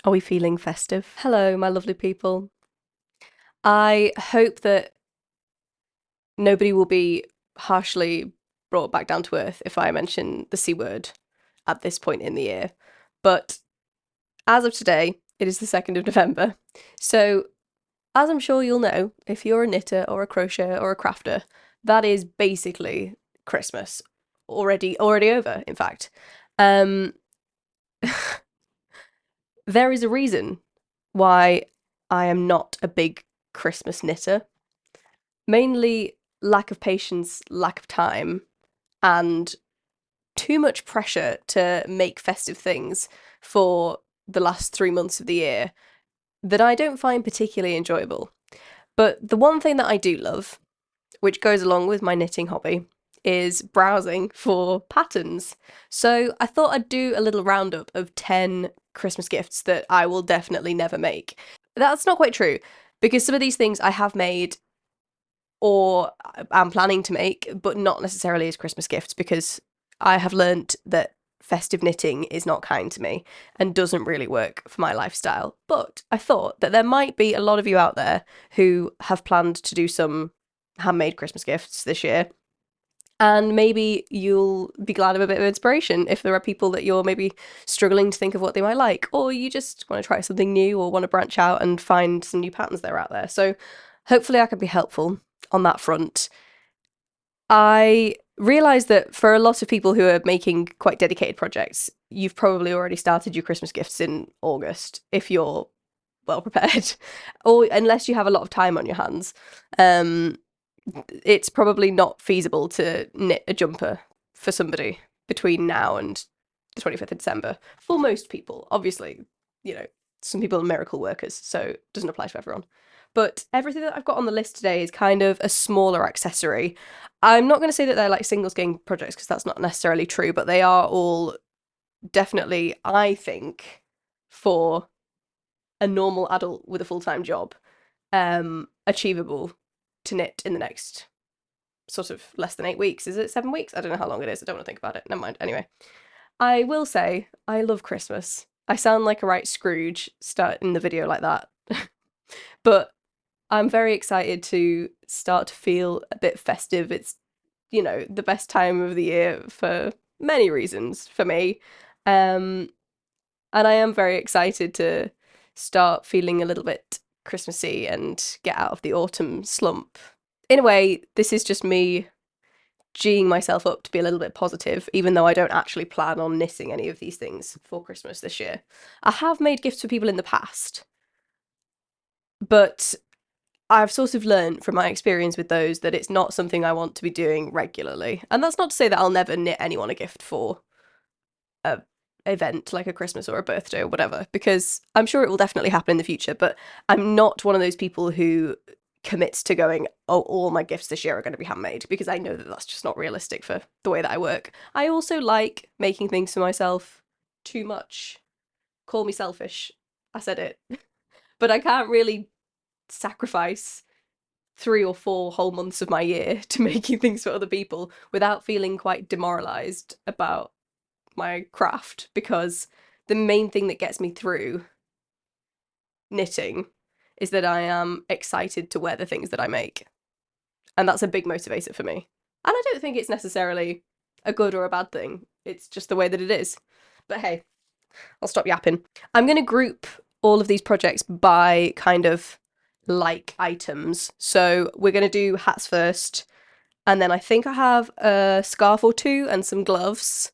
Are we feeling festive? Hello, my lovely people. I hope that nobody will be harshly brought back down to earth if I mention the C word at this point in the year. But as of today, it is the 2nd of November. So, as I'm sure you'll know, if you're a knitter or a crocheter or a crafter, that is basically Christmas. Already over, in fact. Um, there is a reason why I am not a big Christmas knitter. Mainly lack of patience, lack of time, and too much pressure to make festive things for the last 3 months of the year that I don't find particularly enjoyable. But the one thing that I do love, which goes along with my knitting hobby, is browsing for patterns. So I thought I'd do a little roundup of 10 Christmas gifts that I will definitely never make. That's not quite true, because some of these things I have made or am planning to make, but not necessarily as Christmas gifts, because I have learnt that festive knitting is not kind to me and doesn't really work for my lifestyle. But I thought that there might be a lot of you out there who have planned to do some handmade Christmas gifts this year. And maybe you'll be glad of a bit of inspiration if there are people that you're maybe struggling to think of what they might like, or you just want to try something new or want to branch out and find some new patterns that are out there. So hopefully I can be helpful on that front. I realised that for a lot of people who are making quite dedicated projects, you've probably already started your Christmas gifts in August if you're well prepared, or unless you have a lot of time on your hands. It's probably not feasible to knit a jumper for somebody between now and the 25th of December. For most people, obviously, some people are miracle workers, so it doesn't apply to everyone. But everything that I've got on the list today is kind of a smaller accessory. I'm not going to say that they're like single skein projects because that's not necessarily true, but they are all definitely, I think, for a normal adult with a full-time job, achievable to knit in the next sort of less than 8 weeks. Is it 7 weeks? I don't know how long it is. I don't want to think about it. Never mind. Anyway, I will say I love Christmas. I sound like a right Scrooge starting the video like that. But I'm very excited to start to feel a bit festive. It's, the best time of the year for many reasons for me. And I am very excited to start feeling a little bit Christmassy and get out of the autumn slump. In a way, this is just me geeing myself up to be a little bit positive, even though I don't actually plan on knitting any of these things for Christmas this year. I have made gifts for people in the past, but I've sort of learned from my experience with those that it's not something I want to be doing regularly. And that's not to say that I'll never knit anyone a gift for a event like a Christmas or a birthday or whatever, because I'm sure it will definitely happen in the future, but I'm not one of those people who commits to going, oh, all my gifts this year are going to be handmade, because I know that that's just not realistic for the way that I work. I also like making things for myself too much. Call me selfish. I said it. But I can't really sacrifice 3 or 4 whole months of my year to making things for other people without feeling quite demoralized about my craft, because the main thing that gets me through knitting is that I am excited to wear the things that I make. And that's a big motivator for me. And I don't think it's necessarily a good or a bad thing. It's just the way that it is. But hey, I'll stop yapping. I'm going to group all of these projects by kind of like items. So we're going to do hats first. And then I think I have a scarf or two and some gloves.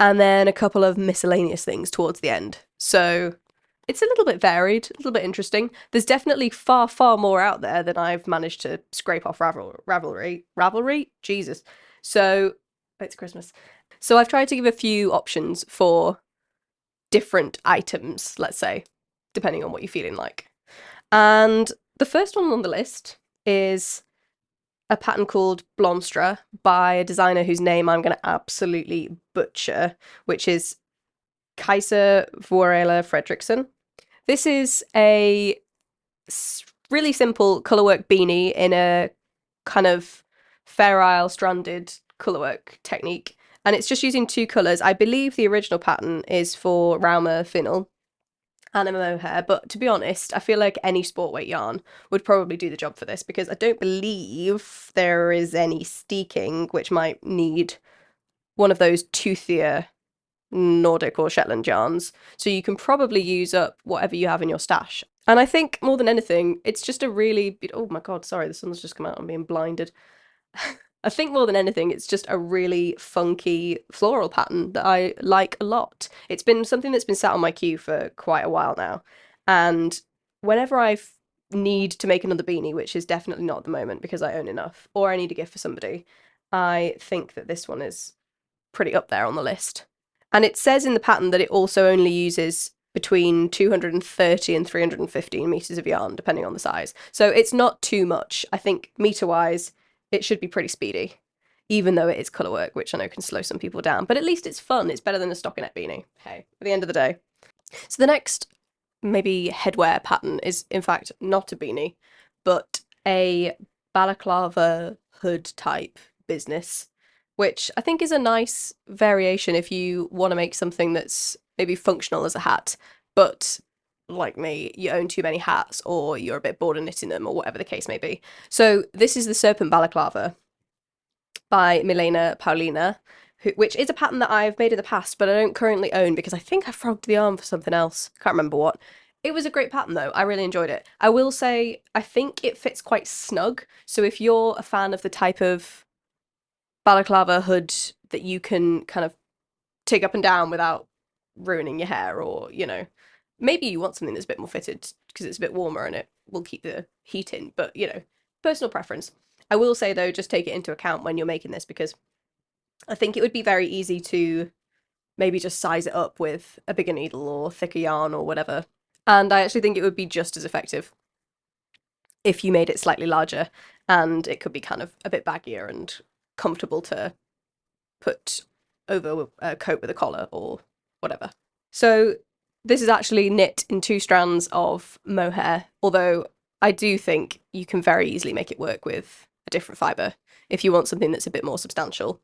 And then a couple of miscellaneous things towards the end. So it's a little bit varied, a little bit interesting. There's definitely far, far more out there than I've managed to scrape off Ravelry? Jesus. So, it's Christmas. So I've tried to give a few options for different items, let's say, depending on what you're feeling like. And the first one on the list is a pattern called Blomstra by a designer whose name I'm going to absolutely butcher, which is Kaiser Vuorela Fredriksson. This is a really simple colourwork beanie in a kind of Fair Isle stranded colourwork technique. And it's just using 2 colours. I believe the original pattern is for Rauma Finnel. and a mohair. But to be honest, I feel like any sport weight yarn would probably do the job for this because I don't believe there is any steeking, which might need one of those toothier Nordic or Shetland yarns. So you can probably use up whatever you have in your stash. And I think more than anything, it's just a really, oh my God, sorry, the sun's just come out. I'm being blinded. I think more than anything, it's just a really funky floral pattern that I like a lot. It's been something that's been sat on my queue for quite a while now. And whenever I need to make another beanie, which is definitely not at the moment because I own enough, or I need a gift for somebody, I think that this one is pretty up there on the list. And it says in the pattern that it also only uses between 230 and 315 meters of yarn, depending on the size. So it's not too much. I think meter wise, it should be pretty speedy, even though it is colour work, which I know can slow some people down. But at least it's fun. It's better than a stockinette beanie. Hey, at the end of the day. So the next maybe headwear pattern is in fact not a beanie, but a balaclava hood type business, which I think is a nice variation if you want to make something that's maybe functional as a hat, but like me, you own too many hats or you're a bit bored of knitting them or whatever the case may be. So this is the Serpent Balaclava by Milena Paulina, which is a pattern that I've made in the past, but I don't currently own because I think I frogged the arm for something else. Can't remember what. It was a great pattern though. I really enjoyed it. I will say I think it fits quite snug. So if you're a fan of the type of balaclava hood that you can kind of take up and down without ruining your hair, or maybe you want something that's a bit more fitted because it's a bit warmer and it will keep the heat in, but personal preference. I will say though, just take it into account when you're making this because I think it would be very easy to maybe just size it up with a bigger needle or thicker yarn or whatever. And I actually think it would be just as effective if you made it slightly larger, and it could be kind of a bit baggier and comfortable to put over a coat with a collar or whatever. So this is actually knit in 2 strands of mohair, although I do think you can very easily make it work with a different fibre if you want something that's a bit more substantial.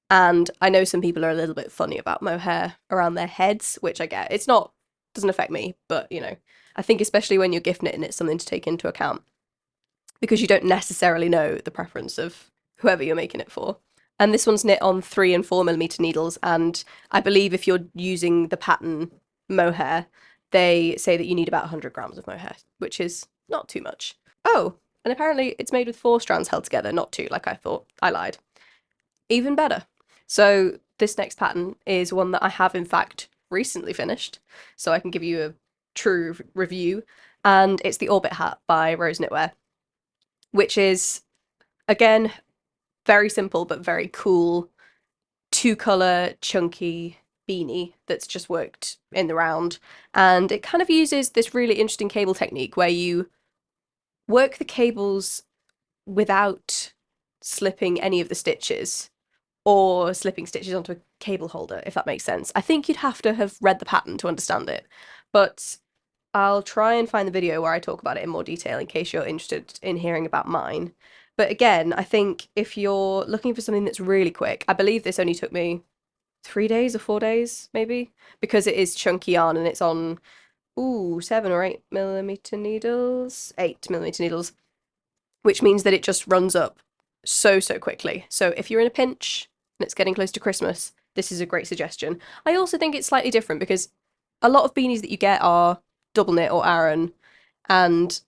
And I know some people are a little bit funny about mohair around their heads, which I get. It's not, doesn't affect me, but I think especially when you're gift knitting, it's something to take into account because you don't necessarily know the preference of whoever you're making it for. And this one's knit on 3 and 4 millimeter needles. And I believe if you're using the pattern mohair, they say that you need about 100 grams of mohair, which is not too much. Oh, and apparently it's made with 4 strands held together, not 2, like I thought. I lied. Even better. So this next pattern is one that I have in fact recently finished, so I can give you a true review. And it's the Orbit Hat by Rose Knitwear, which is, again, very simple but very cool 2-color chunky beanie that's just worked in the round. And it kind of uses this really interesting cable technique where you work the cables without slipping any of the stitches or slipping stitches onto a cable holder, if that makes sense. I think you'd have to have read the pattern to understand it, but I'll try and find the video where I talk about it in more detail in case you're interested in hearing about mine. But again, I think if you're looking for something that's really quick, I believe this only took me 3 days or 4 days, maybe, because it is chunky yarn and it's on, 7 or 8 millimeter needles, 8 millimeter needles, which means that it just runs up so quickly. So if you're in a pinch and it's getting close to Christmas, this is a great suggestion. I also think it's slightly different because a lot of beanies that you get are double knit or Aran, and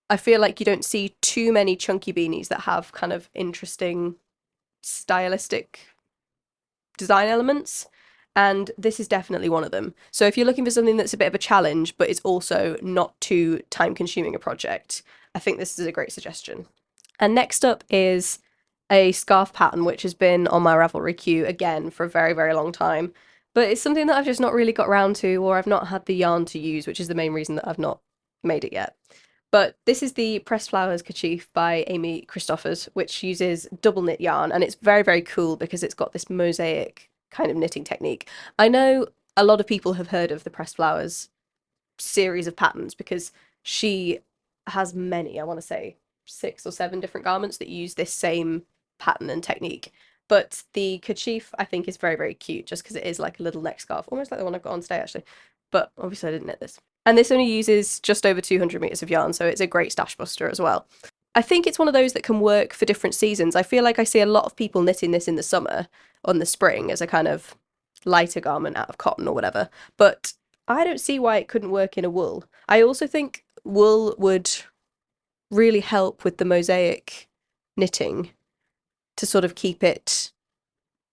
I feel like you don't see too many chunky beanies that have kind of interesting stylistic design elements, and this is definitely one of them. So if you're looking for something that's a bit of a challenge but it's also not too time consuming a project, I think this is a great suggestion. And next up is a scarf pattern which has been on my Ravelry queue again for a very long time, but it's something that I've just not really got around to, or I've not had the yarn to use, which is the main reason that I've not made it yet. But this is the Pressed Flowers kerchief by Amy Christophers, which uses double knit yarn, and it's very cool because it's got this mosaic kind of knitting technique. I know a lot of people have heard of the Pressed Flowers series of patterns because she has many, I want to say 6 or 7 different garments that use this same pattern and technique. But the kerchief I think is very cute just because it is like a little neck scarf, almost like the one I've got on today actually. but obviously I didn't knit this. And this only uses just over 200 meters of yarn, so it's a great stash buster as well. I think it's one of those that can work for different seasons. I feel like I see a lot of people knitting this in the summer or in the spring as a kind of lighter garment out of cotton or whatever, but I don't see why it couldn't work in a wool. I also think wool would really help with the mosaic knitting to sort of keep it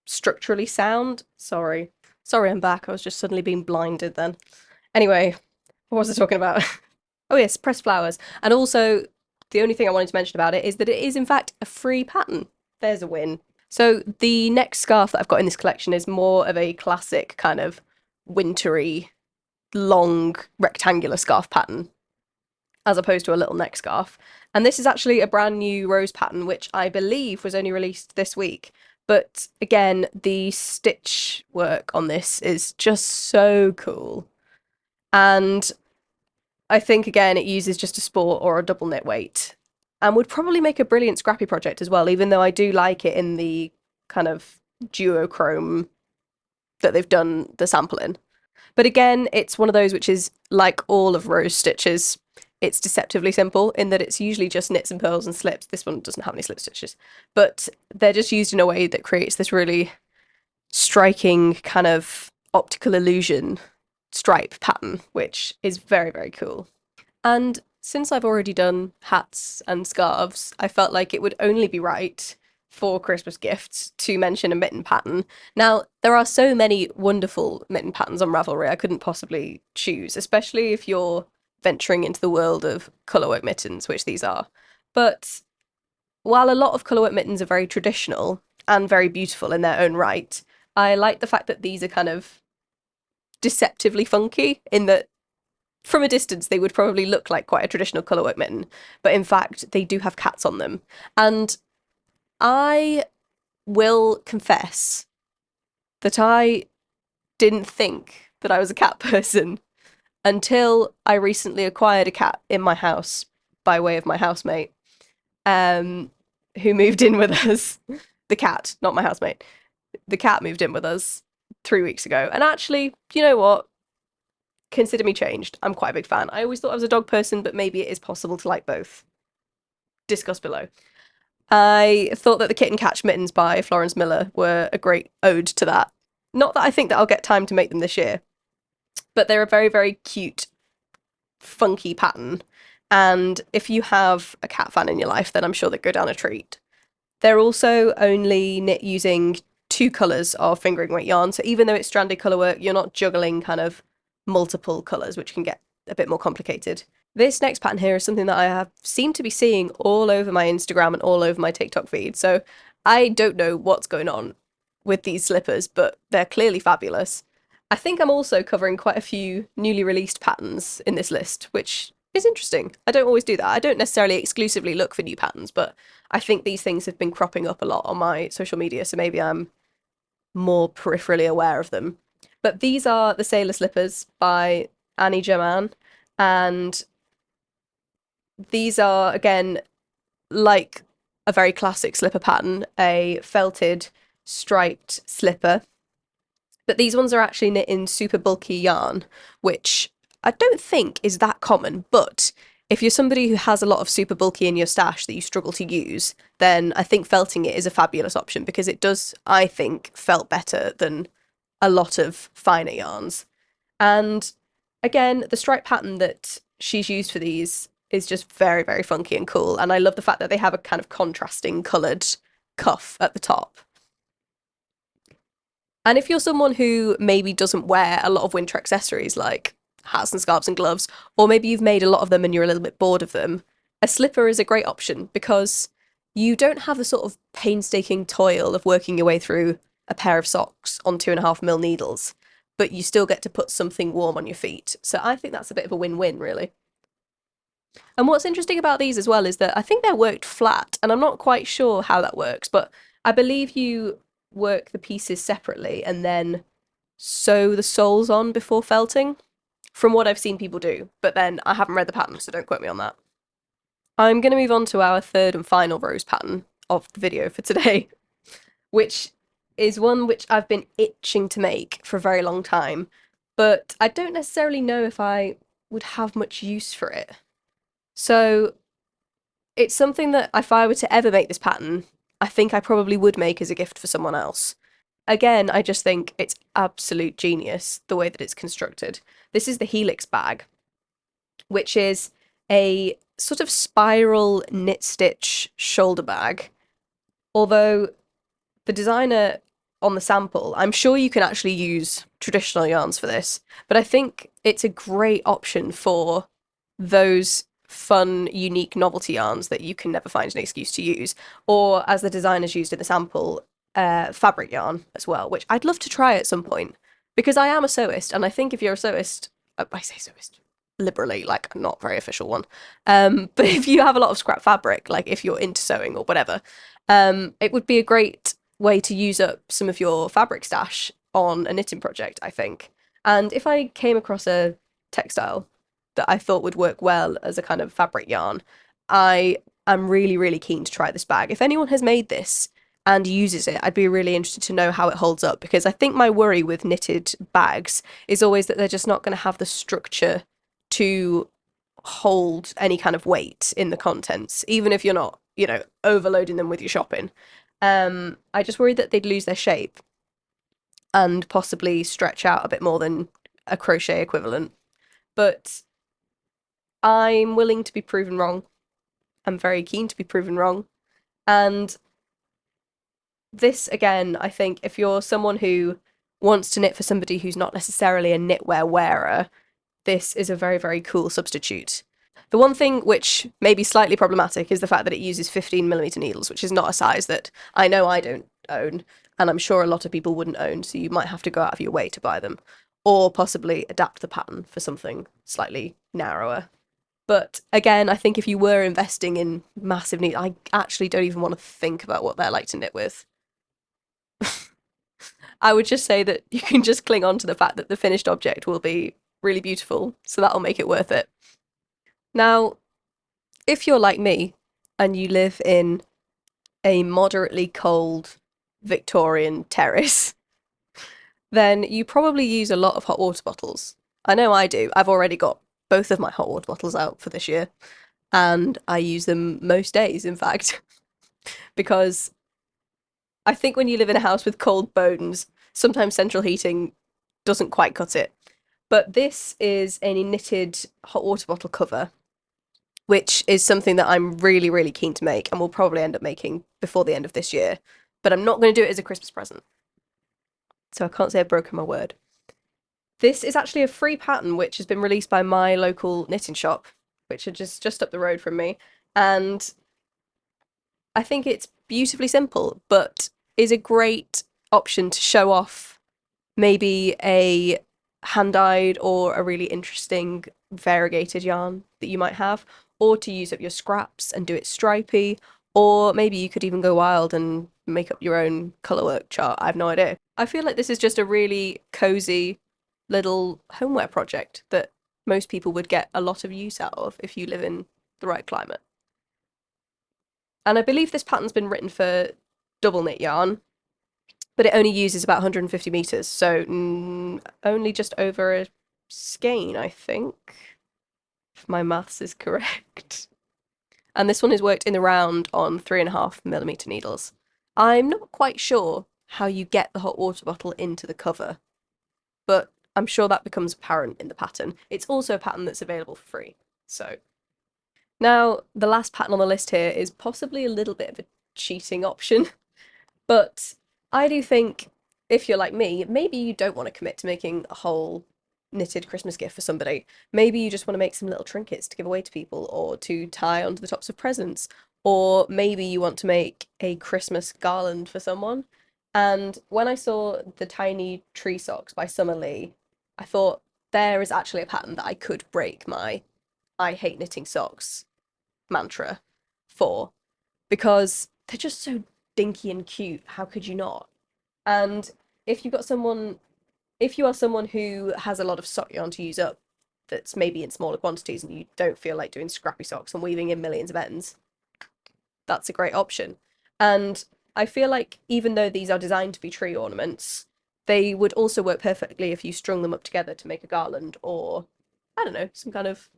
structurally sound. Sorry, I'm back. I was just suddenly being blinded then. Anyway, what was I talking about? Oh yes, pressed flowers. And also, the only thing I wanted to mention about it is that it is in fact a free pattern. There's a win. So the next scarf that I've got in this collection is more of a classic kind of wintry, long, rectangular scarf pattern, as opposed to a little neck scarf. And this is actually a brand new rose pattern, which I believe was only released this week. But again, the stitch work on this is just so cool. And I think, again, it uses just a sport or a double knit weight and would probably make a brilliant scrappy project as well, even though I do like it in the kind of duochrome that they've done the sample in. But again, it's one of those which is like all of Rose stitches. It's deceptively simple in that it's usually just knits and purls and slips. This one doesn't have any slip stitches, but they're just used in a way that creates this really striking kind of optical illusion stripe pattern, which is very, very cool. And since I've already done hats and scarves, I felt like it would only be right for Christmas gifts to mention a mitten pattern. Now, there are so many wonderful mitten patterns on Ravelry I couldn't possibly choose, especially if you're venturing into the world of colourwork mittens, which these are. But while a lot of colourwork mittens are very traditional and very beautiful in their own right, I like the fact that these are kind of deceptively funky in that from a distance they would probably look like quite a traditional colourwork mitten, but in fact they do have cats on them. And I will confess that I didn't think that I was a cat person until I recently acquired a cat in my house by way of my housemate, who moved in with us. The cat, not my housemate. The cat moved in with us 3 weeks ago. And actually, you know what? Consider me changed. I'm quite a big fan. I always thought I was a dog person, but maybe it is possible to like both. Discuss below. I thought that the Kitten Catch mittens by Florence Miller were a great ode to that. Not that I think that I'll get time to make them this year, but they're a very, very cute, funky pattern. And if you have a cat fan in your life, then I'm sure they'd go down a treat. They're also only knit using 2 colours of fingering weight yarn, so even though it's stranded colourwork, you're not juggling kind of multiple colours, which can get a bit more complicated. This next pattern here is something that I have seemed to be seeing all over my Instagram and all over my TikTok feed, so I don't know what's going on with these slippers, but they're clearly fabulous. I think I'm also covering quite a few newly released patterns in this list, which is interesting. I don't always do that. I don't necessarily exclusively look for new patterns, but I think these things have been cropping up a lot on my social media, so maybe I'm more peripherally aware of them. But these are the Sailor Slippers by Annie Germain, and these are, again, like a very classic slipper pattern, a felted striped slipper. But these ones are actually knit in super bulky yarn, which I don't think is that common, but if you're somebody who has a lot of super bulky in your stash that you struggle to use, then I think felting it is a fabulous option because it does, I think, felt better than a lot of finer yarns. And again, the stripe pattern that she's used for these is just very, very funky and cool. And I love the fact that they have a kind of contrasting coloured cuff at the top. And if you're someone who maybe doesn't wear a lot of winter accessories like hats and scarves and gloves, or maybe you've made a lot of them and you're a little bit bored of them, a slipper is a great option because you don't have the sort of painstaking toil of working your way through a pair of socks on 2.5mm needles, but you still get to put something warm on your feet. So I think that's a bit of a win-win, really. And what's interesting about these as well is that I think they're worked flat, and I'm not quite sure how that works, but I believe you work the pieces separately and then sew the soles on before felting, from what I've seen people do. But then I haven't read the pattern, so don't quote me on that. I'm going to move on to our third and final rose pattern of the video for today, which is one which I've been itching to make for a very long time. but I don't necessarily know if I would have much use for it. So it's something that if I were to ever make this pattern, I think I probably would make as a gift for someone else. Again, I just think it's absolute genius the way that it's constructed. This is the Helix bag, which is a sort of spiral knit stitch shoulder bag. Although the designer on the sample, I'm sure you can actually use traditional yarns for this, but I think it's a great option for those fun, unique novelty yarns that you can never find an excuse to use, or as the designers used in the sample, fabric yarn as well, which I'd love to try at some point because I am a sewist, and I think if you're a sewist, I say sewist liberally, like not very official one, but if you have a lot of scrap fabric, like if you're into sewing or whatever, it would be a great way to use up some of your fabric stash on a knitting project, I think. And if I came across a textile that I thought would work well as a kind of fabric yarn, I am really, really keen to try this bag. If anyone has made this and uses it, I'd be really interested to know how it holds up because I think my worry with knitted bags is always that they're just not going to have the structure to hold any kind of weight in the contents, even if you're not, overloading them with your shopping. I just worried that they'd lose their shape and possibly stretch out a bit more than a crochet equivalent. But I'm willing to be proven wrong. I'm very keen to be proven wrong. And this, again, I think if you're someone who wants to knit for somebody who's not necessarily a knitwear wearer, this is a very, very cool substitute. The one thing which may be slightly problematic is the fact that it uses 15mm needles, which is not a size that I know I don't own, and I'm sure a lot of people wouldn't own, so you might have to go out of your way to buy them, or possibly adapt the pattern for something slightly narrower. But again, I think if you were investing in massive needles, I actually don't even want to think about what they're like to knit with. I would just say that you can just cling on to the fact that the finished object will be really beautiful, so that'll make it worth it. Now, if you're like me and you live in a moderately cold Victorian terrace, then you probably use a lot of hot water bottles. I know I do. I've already got both of my hot water bottles out for this year, and I use them most days, in fact, because I think when you live in a house with cold bones, sometimes central heating doesn't quite cut it. But this is a knitted hot water bottle cover, which is something that I'm really, really keen to make and will probably end up making before the end of this year. But I'm not going to do it as a Christmas present. So I can't say I've broken my word. This is actually a free pattern which has been released by my local knitting shop, which are just up the road from me. And I think it's beautifully simple, but is a great option to show off maybe a hand-dyed or a really interesting variegated yarn that you might have, or to use up your scraps and do it stripy, or maybe you could even go wild and make up your own colourwork chart. I have no idea. I feel like this is just a really cozy little homeware project that most people would get a lot of use out of if you live in the right climate. And I believe this pattern's been written for double knit yarn, but it only uses about 150 meters, so only just over a skein, I think, if my maths is correct. And this one is worked in the round on 3.5mm needles. I'm not quite sure how you get the hot water bottle into the cover, but I'm sure that becomes apparent in the pattern. It's also a pattern that's available for free. So now the last pattern on the list here is possibly a little bit of a cheating option. But I do think if you're like me, maybe you don't want to commit to making a whole knitted Christmas gift for somebody. Maybe you just want to make some little trinkets to give away to people or to tie onto the tops of presents. Or maybe you want to make a Christmas garland for someone. And when I saw the tiny tree socks by Summer Lee, I thought there is actually a pattern that I could break my I hate knitting socks mantra for because they're just so dinky and cute. How could you not? And if you've got someone, if you are someone who has a lot of sock yarn to use up, that's maybe in smaller quantities and you don't feel like doing scrappy socks and weaving in millions of ends, that's a great option. And I feel like even though these are designed to be tree ornaments, they would also work perfectly if you strung them up together to make a garland or, I don't know, some kind of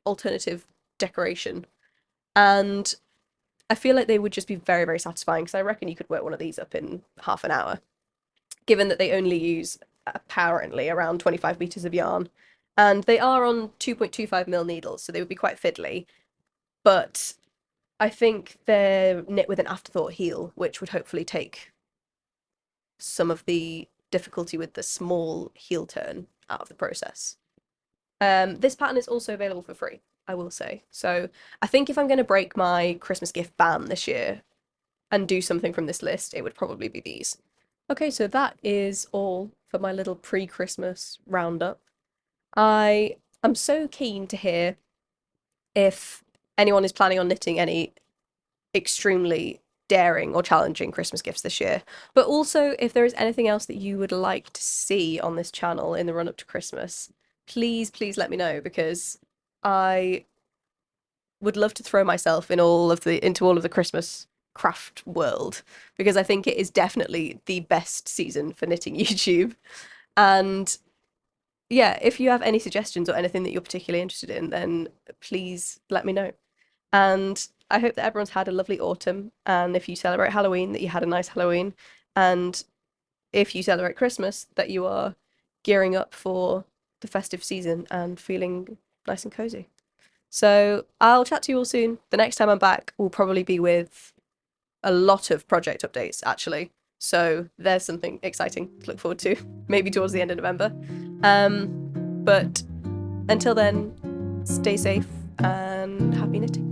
alternative decoration. And I feel like they would just be very, very satisfying because I reckon you could work one of these up in half an hour, given that they only use apparently around 25 meters of yarn. And they are on 2.25mm needles, so they would be quite fiddly. But I think they're knit with an afterthought heel, which would hopefully take some of the difficulty with the small heel turn out of the process. This pattern is also available for free, I will say. So I think if I'm going to break my Christmas gift ban this year and do something from this list, it would probably be these. Okay, so that is all for my little pre-Christmas roundup. I am so keen to hear if anyone is planning on knitting any extremely daring or challenging Christmas gifts this year, but also if there is anything else that you would like to see on this channel in the run up to Christmas, please let me know, because I would love to throw myself into all of the Christmas craft world, because I think it is definitely the best season for knitting YouTube. And yeah, if you have any suggestions or anything that you're particularly interested in, then please let me know. And I hope that everyone's had a lovely autumn. And if you celebrate Halloween, that you had a nice Halloween. And if you celebrate Christmas, that you are gearing up for the festive season and feeling nice and cozy. So I'll chat to you all soon. The next time I'm back will probably be with a lot of project updates, actually. So there's something exciting to look forward to, maybe towards the end of November. But until then, stay safe and happy knitting.